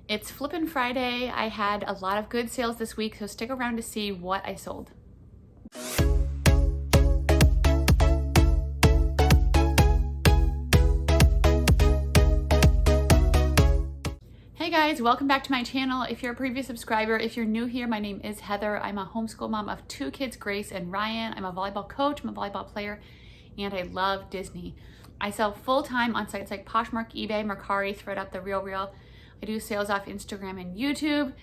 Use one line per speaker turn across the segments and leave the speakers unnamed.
It's Flippin Friday. I had a lot of good sales this week, so stick around to see what I sold. Hey guys, welcome back to my channel. If you're a previous subscriber, if you're new here, my name is Heather. I'm a homeschool mom of 2 kids, Grace and Ryan. I'm a volleyball coach, I'm a volleyball player, and I love Disney. I sell full-time on sites like Poshmark, eBay, Mercari, ThredUp, The RealReal. I do sales off Instagram and YouTube,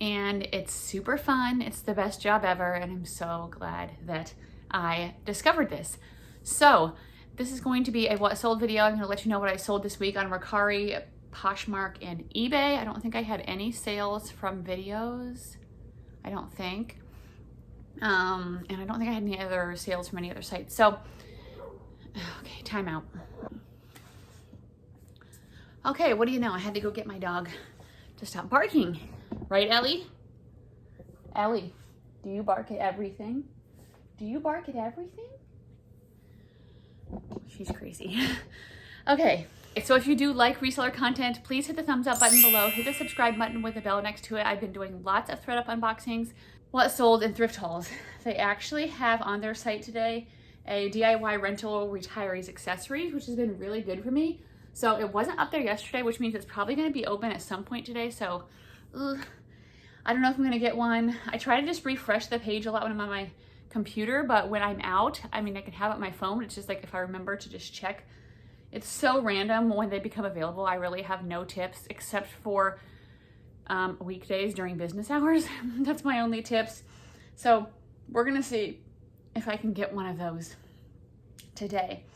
and it's super fun. It's the best job ever, and I'm so glad that I discovered this. So this is going to be a what sold video. I'm going to let you know what I sold this week on Mercari, Poshmark, and eBay. I don't think I had any sales from videos. I don't think. And I don't think I had any other sales from any other sites. So, okay, time out. Okay, what do you know? I had to go get my dog to stop barking. Right, Ellie? Ellie, do you bark at everything? Do you bark at everything? She's crazy. Okay, so if you do like reseller content, please hit the thumbs up button below. Hit the subscribe button with the bell next to it. I've been doing lots of ThredUp unboxings, what sold, and thrift hauls. They actually have on their site today a DIY rental retirees accessories, which has been really good for me. So it wasn't up there yesterday, which means it's probably going to be open at some point today. So I don't know if I'm going to get one. I try to just refresh the page a lot when I'm on my computer, but when I'm out, I mean, I can have it on my phone. It's just like if I remember to just check. It's so random when they become available. I really have no tips except for weekdays during business hours. That's my only tips. So we're going to see if I can get one of those today.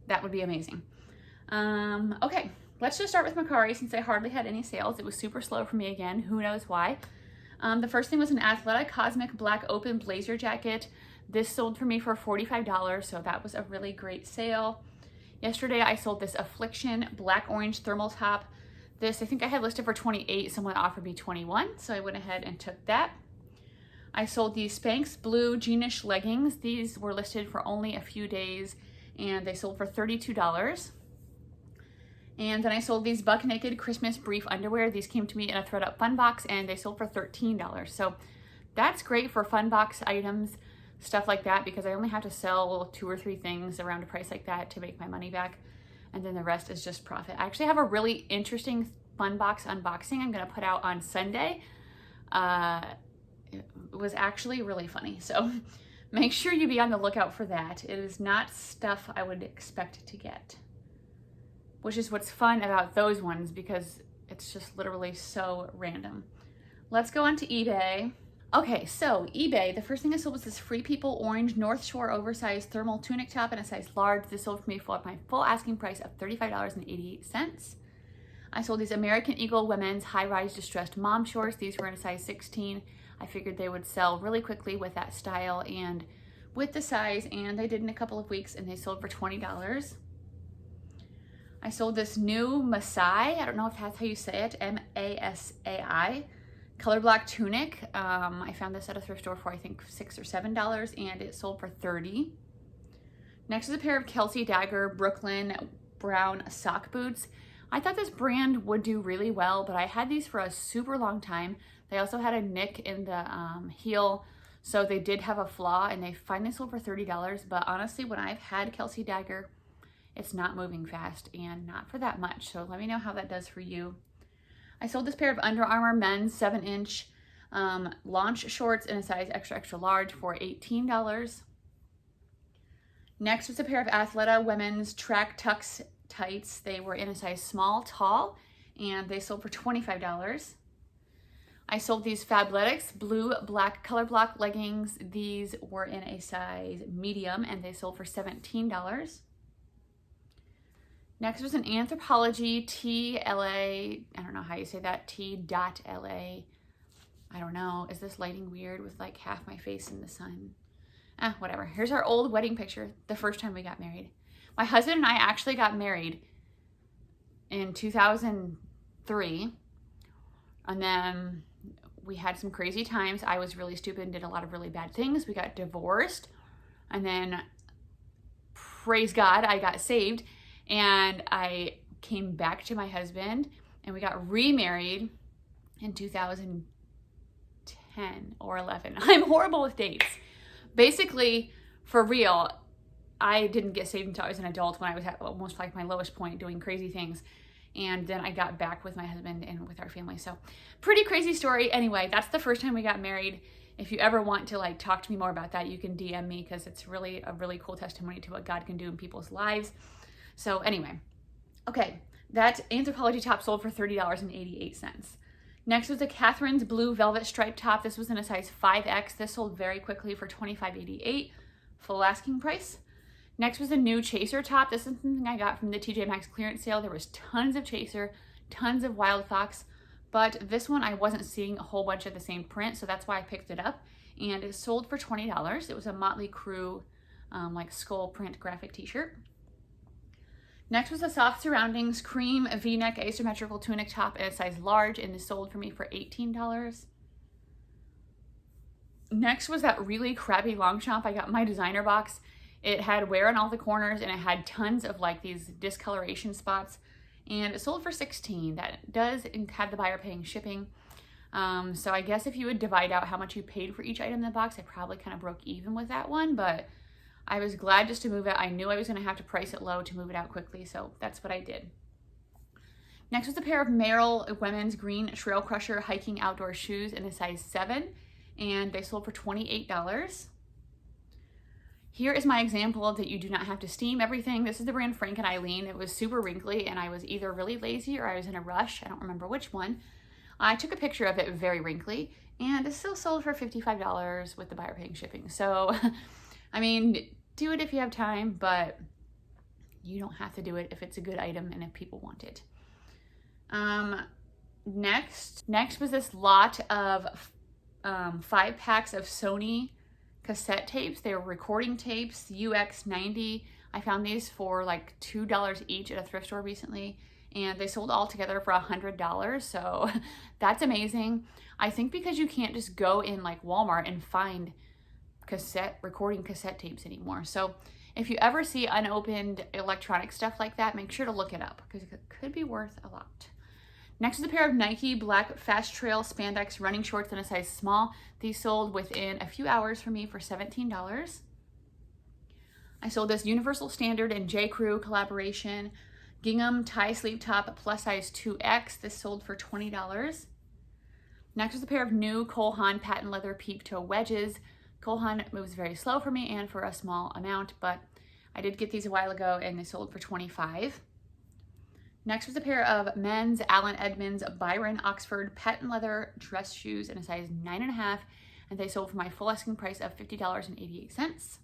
That would be amazing. Okay, let's just start with Mercari since I hardly had any sales. It was super slow for me again. Who knows why? The first thing was an Athleta Cosmic Black Open Blazer Jacket. This sold for me for $45, so that was a really great sale. Yesterday, I sold this Affliction Black Orange Thermal Top. This, I think I had listed for $28. Someone offered me $21, so I went ahead and took that. I sold these Spanx Blue Jeanish Leggings. These were listed for only a few days, and they sold for $32. And then I sold these Buck Naked Christmas Brief Underwear. These came to me in a ThredUp Fun Box, and they sold for $13. So that's great for Fun Box items, stuff like that, because I only have to sell 2 or 3 things around a price like that to make my money back. And then the rest is just profit. I actually have a really interesting Fun Box unboxing I'm going to put out on Sunday. It was actually really funny. So make sure you be on the lookout for that. It is not stuff I would expect to get, which is what's fun about those ones because it's just literally so random. Let's go on to eBay. Okay, so eBay, the first thing I sold was this Free People Orange North Shore oversized thermal tunic top in a size large. This sold for me for my full asking price of $35.88. I sold these American Eagle women's high-rise distressed mom shorts. These were in a size 16. I figured they would sell really quickly with that style and with the size, and they did in a couple of weeks, and they sold for $20. I sold this new Masai, I don't know if that's how you say it, M-A-S-A-I, color black tunic. I found this at a thrift store for I think $6 or $7, and it sold for $30. Next is a pair of Kelsey Dagger Brooklyn brown sock boots. I thought this brand would do really well, but I had these for a super long time. They also had a nick in the heel, so they did have a flaw, and they finally sold for $30. But honestly, when I've had Kelsey Dagger, it's not moving fast and not for that much. So let me know how that does for you. I sold this pair of Under Armour men's 7-inch launch shorts in a size extra, extra large for $18. Next was a pair of Athleta women's track tux tights. They were in a size small, tall, and they sold for $25. I sold these Fabletics blue black color block leggings. These were in a size medium, and they sold for $17. Next was an Anthropologie TLA, I don't know how you say that, T.LA. I don't know, is this lighting weird with like half my face in the sun? Whatever. Here's our old wedding picture, the first time we got married. My husband and I actually got married in 2003, and then we had some crazy times. I was really stupid and did a lot of really bad things. We got divorced, and then praise God, I got saved, and I came back to my husband, and we got remarried in 2010 or 11. I'm horrible with dates. Basically, for real, I didn't get saved until I was an adult when I was at almost like my lowest point doing crazy things. And then I got back with my husband and with our family. So pretty crazy story. Anyway, that's the first time we got married. If you ever want to like talk to me more about that, you can DM me because it's really a really cool testimony to what God can do in people's lives. So anyway, okay, that Anthropologie top sold for $30.88. Next was the Catherine's blue velvet striped top. This was in a size 5X. This sold very quickly for $25.88, full asking price. Next was a new Chaser top. This is something I got from the TJ Maxx clearance sale. There was tons of Chaser, tons of Wild Fox, but this one I wasn't seeing a whole bunch of the same print, so that's why I picked it up. And it sold for $20. It was a Motley Crue like skull print graphic t-shirt. Next was a Soft Surroundings cream V-neck asymmetrical tunic top in a size large, and it sold for me for $18. Next was that really crappy Longchamp. I got my designer box. It had wear in all the corners, and it had tons of like these discoloration spots, and it sold for $16. That does have the buyer paying shipping. So I guess if you would divide out how much you paid for each item in the box, I probably kind of broke even with that one, but I was glad just to move it. I knew I was going to have to price it low to move it out quickly, so that's what I did. Next was a pair of Merrill women's green trail crusher hiking outdoor shoes in a size 7, and they sold for $28. Here is my example that you do not have to steam everything. This is the brand Frank and Eileen. It was super wrinkly, and I was either really lazy or I was in a rush. I don't remember which one. I took a picture of it very wrinkly, and it still sold for $55 with the buyer paying shipping. So, I mean, do it if you have time, but you don't have to do it if it's a good item and if people want it. Next was this lot of 5 packs of Sony cassette tapes. They were recording tapes, UX90. I found these for like $2 each at a thrift store recently, and they sold all together for $100. So that's amazing. I think because you can't just go in like Walmart and find recording cassette tapes anymore. So if you ever see unopened electronic stuff like that, make sure to look it up because it could be worth a lot. Next is a pair of Nike black Fast Trail spandex running shorts in a size small. These sold within a few hours for me for $17. I sold this Universal Standard and J. Crew collaboration gingham tie sleeve top plus size 2X. This sold for $20. Next was a pair of new Cole Haan patent leather peep toe wedges. Cole Haan moves very slow for me and for a small amount, but I did get these a while ago and they sold for $25. Next was a pair of men's Allen Edmonds Byron Oxford patent leather dress shoes in a size 9.5, and they sold for my full asking price of $50.88.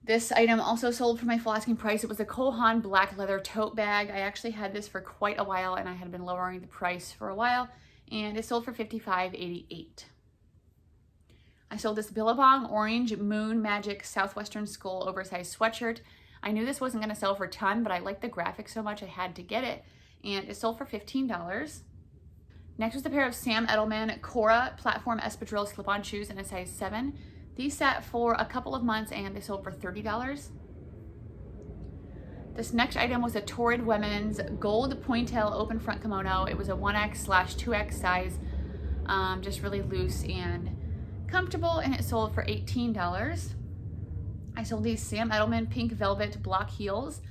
This item also sold for my full asking price. It was a Cole Haan black leather tote bag. I actually had this for quite a while, and I had been lowering the price for a while, and it sold for $55.88. I sold this Billabong Orange Moon Magic Southwestern Skull oversized sweatshirt. I knew this wasn't going to sell for a ton, but I liked the graphic so much I had to get it, and it sold for $15. Next was a pair of Sam Edelman Cora platform espadrille slip-on shoes in a size 7. These sat for a couple of months and they sold for $30. This next item was a Torrid Women's gold pointel open front kimono. It was a 1X/2X size, just really loose and comfortable, and it sold for $18. I sold these Sam Edelman pink velvet block heels.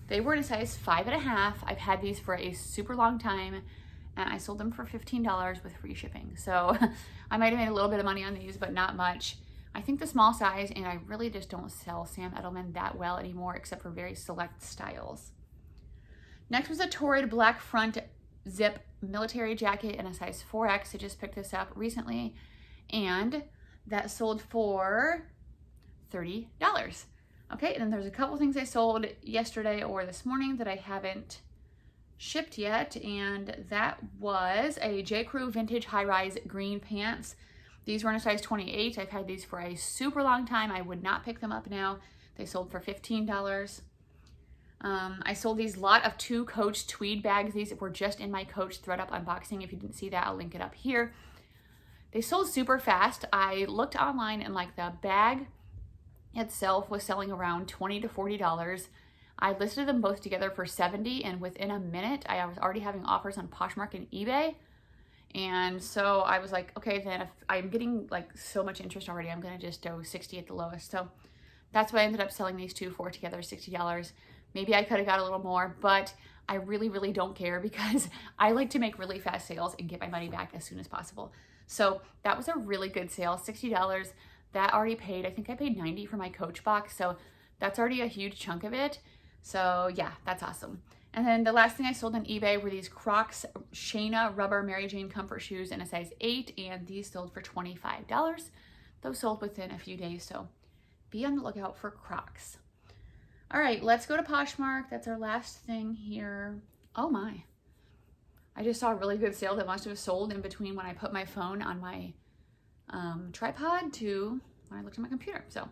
They were in a size 5.5. I've had these for a super long time, and I sold them for $15 with free shipping. So I might have made a little bit of money on these, but not much. I think the small size, and I really just don't sell Sam Edelman that well anymore, except for very select styles. Next was a Torrid black front zip military jacket in a size 4X. I just picked this up recently, and that sold for $30. Okay, and then there's a couple things I sold yesterday or this morning that I haven't shipped yet, and that was a J. Crew vintage high-rise green pants. These were in a size 28. I've had these for a super long time. I would not pick them up now. They sold for $15. I sold these lot of 2 Coach tweed bags. These were just in my Coach ThredUp unboxing. If you didn't see that, I'll link it up here. They sold super fast. I looked online and like the bag itself was selling around $20 to $40. I listed them both together for $70, and within a minute, I was already having offers on Poshmark and eBay. And so I was like, okay, then if I'm getting like so much interest already, I'm gonna just do 60 at the lowest. So that's why I ended up selling these two for together $60. Maybe I could have got a little more, but I really, really don't care because I like to make really fast sales and get my money back as soon as possible. So that was a really good sale, $60. That already paid, I think I paid $90 for my Coach box. So that's already a huge chunk of it. So yeah, that's awesome. And then the last thing I sold on eBay were these Crocs Shayna Rubber Mary Jane Comfort Shoes in a size 8, and these sold for $25. Those sold within a few days, so be on the lookout for Crocs. All right, let's go to Poshmark. That's our last thing here. Oh my. I just saw a really good sale that must have sold in between when I put my phone on my tripod to when I looked at my computer. So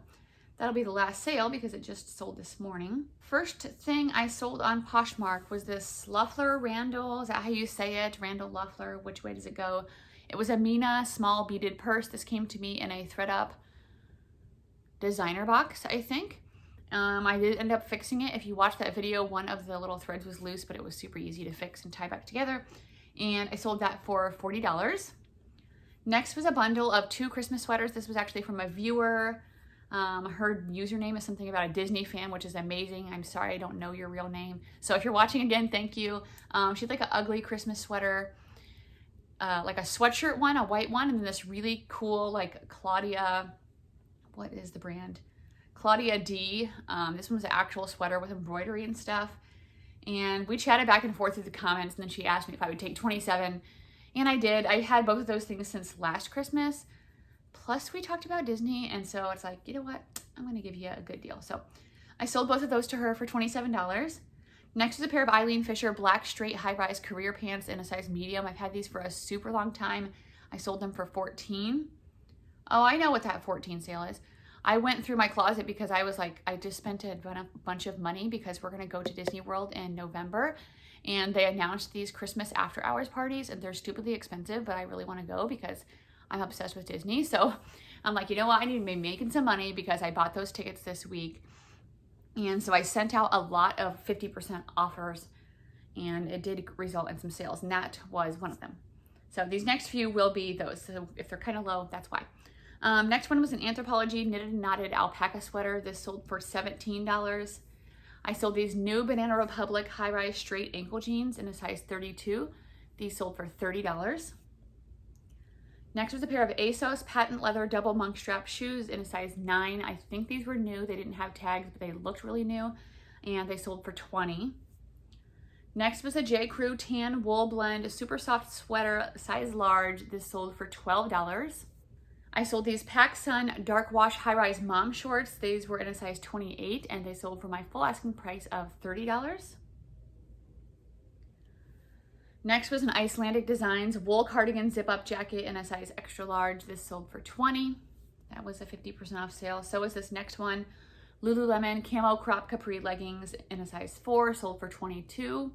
that'll be the last sale because it just sold this morning. First thing I sold on Poshmark was this Luffler Randall. Is that how you say it? Randall Luffler. Which way does it go? It was a Mina small beaded purse. This came to me in a ThredUp designer box, I think. I did end up fixing it. If you watch that video, one of the little threads was loose, but it was super easy to fix and tie back together. And I sold that for $40. Next was a bundle of 2 Christmas sweaters. This was actually from a viewer. Her username is something about a Disney fan, which is amazing. I'm sorry, I don't know your real name. So if you're watching again, thank you. She had like an ugly Christmas sweater, like a sweatshirt one, a white one, and then this really cool like Claudia, what is the brand? Claudia D. This one was an actual sweater with embroidery and stuff. And we chatted back and forth through the comments, and then she asked me if I would take 27, and I did. I had both of those things since last Christmas. Plus we talked about Disney, and so it's like, you know what? I'm gonna give you a good deal. So I sold both of those to her for $27. Next is a pair of Eileen Fisher black straight high-rise career pants in a size medium. I've had these for a super long time. I sold them for $14. Oh, I know what that 14 sale is. I went through my closet because I was like, I just spent a bunch of money because we're gonna go to Disney World in November, and they announced these Christmas after hours parties, and they're stupidly expensive, but I really wanna go because I'm obsessed with Disney. So I'm like, you know what? I need to be making some money because I bought those tickets this week. And so I sent out a lot of 50% offers, and it did result in some sales, and that was one of them. So these next few will be those. So if they're kind of low, that's why. Next one was an Anthropologie knitted and knotted alpaca sweater. This sold for $17. I sold these new Banana Republic high-rise straight ankle jeans in a size 32. These sold for $30. Next was a pair of ASOS patent leather double monk strap shoes in a size 9. I think these were new. They didn't have tags, but they looked really new, and they sold for $20. Next was a J. Crew tan wool blend super soft sweater size large. This sold for $12. I sold these PacSun dark wash high-rise mom shorts. These were in a size 28, and they sold for my full asking price of $30. Next was an Icelandic Designs wool cardigan zip-up jacket in a size extra large. This sold for $20. That was a 50% off sale. So was this next one. Lululemon camo crop capri leggings in a size 4, sold for $22.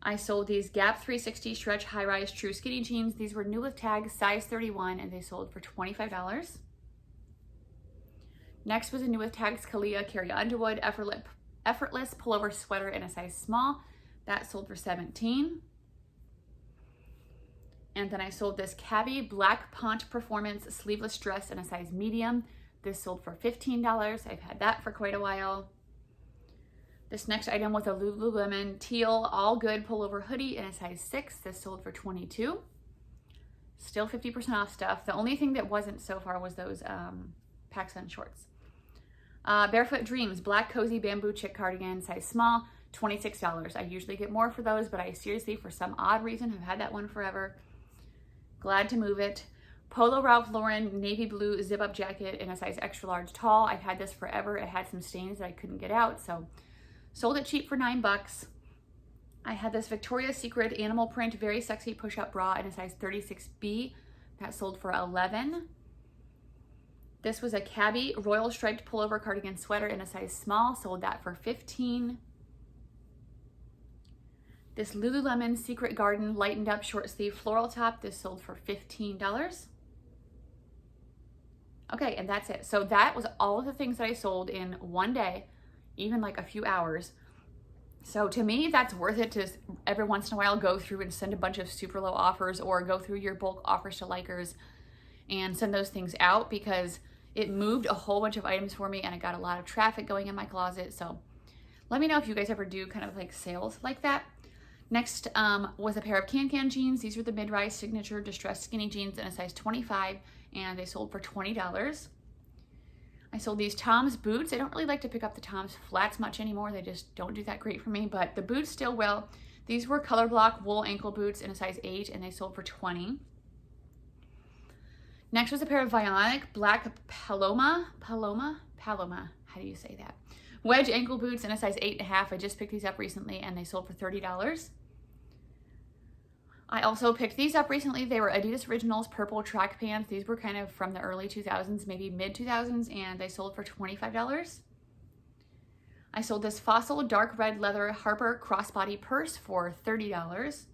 I sold these Gap 360 stretch high-rise true skinny jeans. These were new with tags, size 31, and they sold for $25. Next was a new with tags Kalia Carrie Underwood effortless pullover sweater in a size small. That sold for $17. And then I sold this Cabby Black Pont Performance sleeveless dress in a size medium. This sold for $15. I've had that for quite a while. This next item was a Lululemon teal all good pullover hoodie in a size 6. This sold for $22. Still 50% off stuff. The only thing that wasn't so far was those PacSun shorts. Barefoot Dreams black cozy bamboo chick cardigan size small, $26. I usually get more for those, but I seriously, for some odd reason, have had that one forever. Glad to move it. Polo Ralph Lauren navy blue zip-up jacket in a size extra large tall. I've had this forever. It had some stains that I couldn't get out, so sold it cheap for $9. I had this Victoria's Secret animal print very sexy push-up bra in a size 36B. That sold for $11. This was a Cabby royal striped pullover cardigan sweater in a size small. Sold that for $15. This Lululemon Secret Garden lightened up short sleeve floral top. This sold for $15. Okay, and that's it. So that was all of the things that I sold in one day even like a few hours. So to me, that's worth it to every once in a while go through and send a bunch of super low offers, or go through your bulk offers to likers and send those things out, because it moved a whole bunch of items for me and it got a lot of traffic going in my closet. So let me know if you guys ever do kind of like sales like that. Next was a pair of Can jeans. These were the mid-rise signature distressed skinny jeans in a size 25, and they sold for $20. I sold these Tom's boots. I don't really like to pick up the Tom's flats much anymore. They just don't do that great for me, but the boots still will. These were color block wool ankle boots in a size 8, and they sold for $20. Next was a pair of Vionic black Paloma, how do you say that? Wedge ankle boots in a size 8.5. I just picked these up recently and they sold for $30. I also picked these up recently. They were Adidas Originals purple track pants. These were kind of from the early 2000s, maybe mid 2000s, and they sold for $25. I sold this Fossil dark red leather Harper crossbody purse for $30.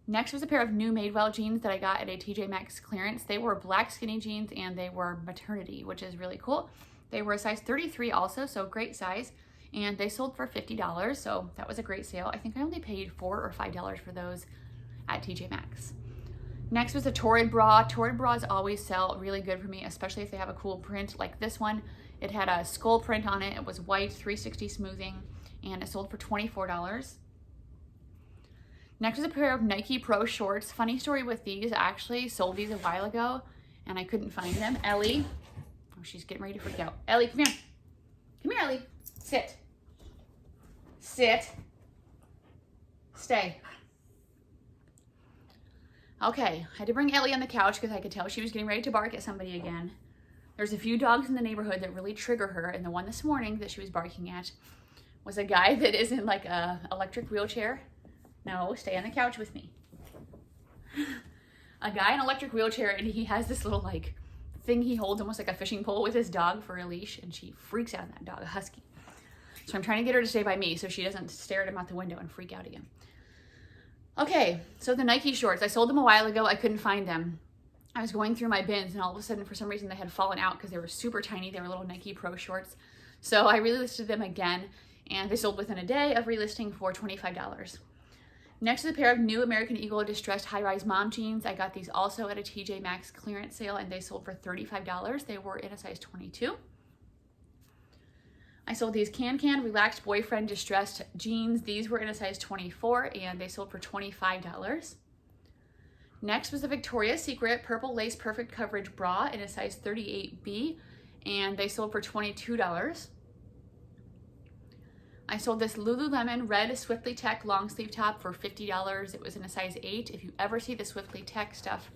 Next was a pair of new Madewell jeans that I got at a TJ Maxx clearance. They were black skinny jeans and they were maternity, which is really cool. They were a size 33 also, so great size, and they sold for $50, so that was a great sale. I think I only paid $4 or $5 for those at TJ Maxx. Next was a Torrid bra. Torrid bras always sell really good for me, especially if they have a cool print like this one. It had a skull print on it. It was white, 360 smoothing, and it sold for $24. Next was a pair of Nike Pro shorts. Funny story with these, I actually sold these a while ago and I couldn't find them. Ellie, oh, she's getting ready to freak out. Ellie, come here. Come here, Ellie. Sit. Sit. Stay. Okay, I had to bring Ellie on the couch because I could tell she was getting ready to bark at somebody again. There's a few dogs in the neighborhood that really trigger her, and the one this morning that she was barking at was a guy that is in like a electric wheelchair. No, stay on the couch with me. A guy in an electric wheelchair, and he has this little like thing he holds almost like a fishing pole with his dog for a leash, and she freaks out on that dog, a husky. So I'm trying to get her to stay by me so she doesn't stare at him out the window and freak out again. Okay, so the Nike shorts, I sold them a while ago. I couldn't find them. I was going through my bins and all of a sudden, for some reason, they had fallen out because they were super tiny. They were little Nike Pro shorts. So I relisted them again, and they sold within a day of relisting for $25. Next is a pair of new American Eagle distressed high-rise mom jeans. I got these also at a TJ Maxx clearance sale, and they sold for $35. They were in a size 22. I sold these Can Relaxed Boyfriend distressed jeans. These were in a size 24 and they sold for $25. Next was the Victoria's Secret Purple Lace Perfect Coverage Bra in a size 38B, and they sold for $22. I sold this Lululemon red Swiftly Tech long sleeve top for $50. It was in a size 8. If you ever see the Swiftly Tech stuff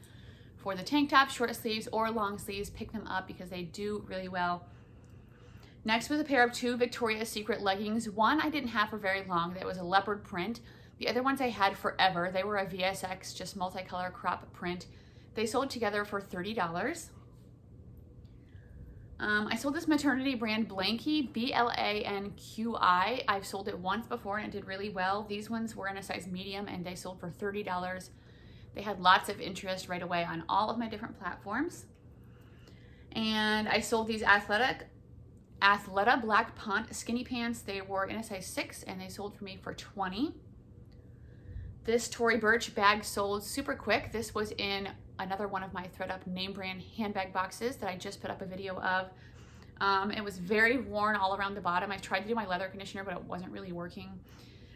for the tank tops, short sleeves, or long sleeves, pick them up because they do really well. Next was a pair of two Victoria's Secret leggings. One I didn't have for very long. That was a leopard print. The other ones I had forever. They were a VSX, just multicolor crop print. They sold together for $30. I sold this maternity brand Blanky, BLANQI. I've sold it once before and it did really well. These ones were in a size medium and they sold for $30. They had lots of interest right away on all of my different platforms. And I sold these Athleta Black Pont skinny pants. They were in a size 6 and they sold for me for $20. This Tory Burch bag sold super quick. This was in another one of my ThredUp name brand handbag boxes that I just put up a video of. It was very worn all around the bottom. I tried to do my leather conditioner, but it wasn't really working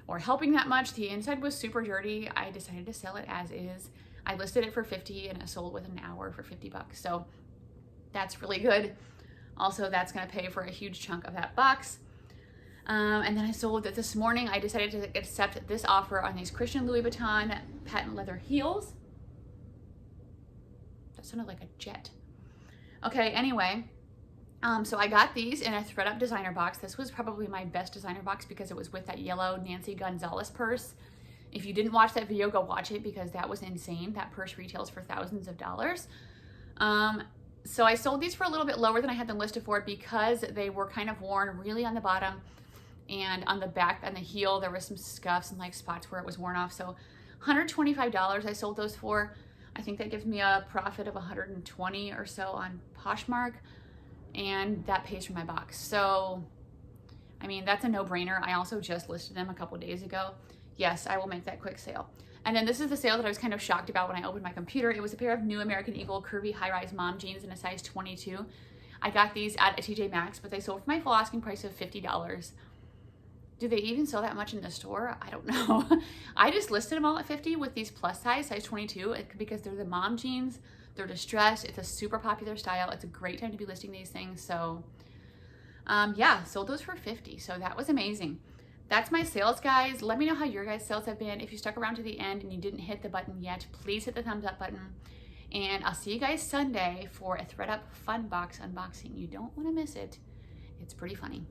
or helping that much. The inside was super dirty. I decided to sell it as is. I listed it for $50 and it sold within an hour for $50. So that's really good. Also, that's gonna pay for a huge chunk of that box. And then I sold it this morning. I decided to accept this offer on these Christian Louis Vuitton patent leather heels. That sounded like a jet. Okay, anyway, so I got these in a ThredUp designer box. This was probably my best designer box because it was with that yellow Nancy Gonzalez purse. If you didn't watch that video, go watch it because that was insane. That purse retails for thousands of dollars. So I sold these for a little bit lower than I had them listed for because they were kind of worn really on the bottom and on the back and the heel. There was some scuffs and like spots where it was worn off. So $125 I sold those for. I think that gives me a profit of $120 or so on Poshmark, and that pays for my box. So I mean, that's a no-brainer. I also just listed them a couple days ago. Yes, I will make that quick sale. And then this is the sale that I was kind of shocked about when I opened my computer. It was a pair of new American Eagle curvy high-rise mom jeans in a size 22. I got these at a TJ Maxx, but they sold for my full asking price of $50. Do they even sell that much in the store? I don't know. I just listed them all at 50 with these plus size 22 because they're the mom jeans. They're distressed. It's a super popular style. It's a great time to be listing these things. So yeah, sold those for 50. So that was amazing. That's my sales, guys. Let me know how your guys' sales have been. If you stuck around to the end and you didn't hit the button yet, please hit the thumbs up button. And I'll see you guys Sunday for a ThredUp Fun Box unboxing. You don't want to miss it. It's pretty funny.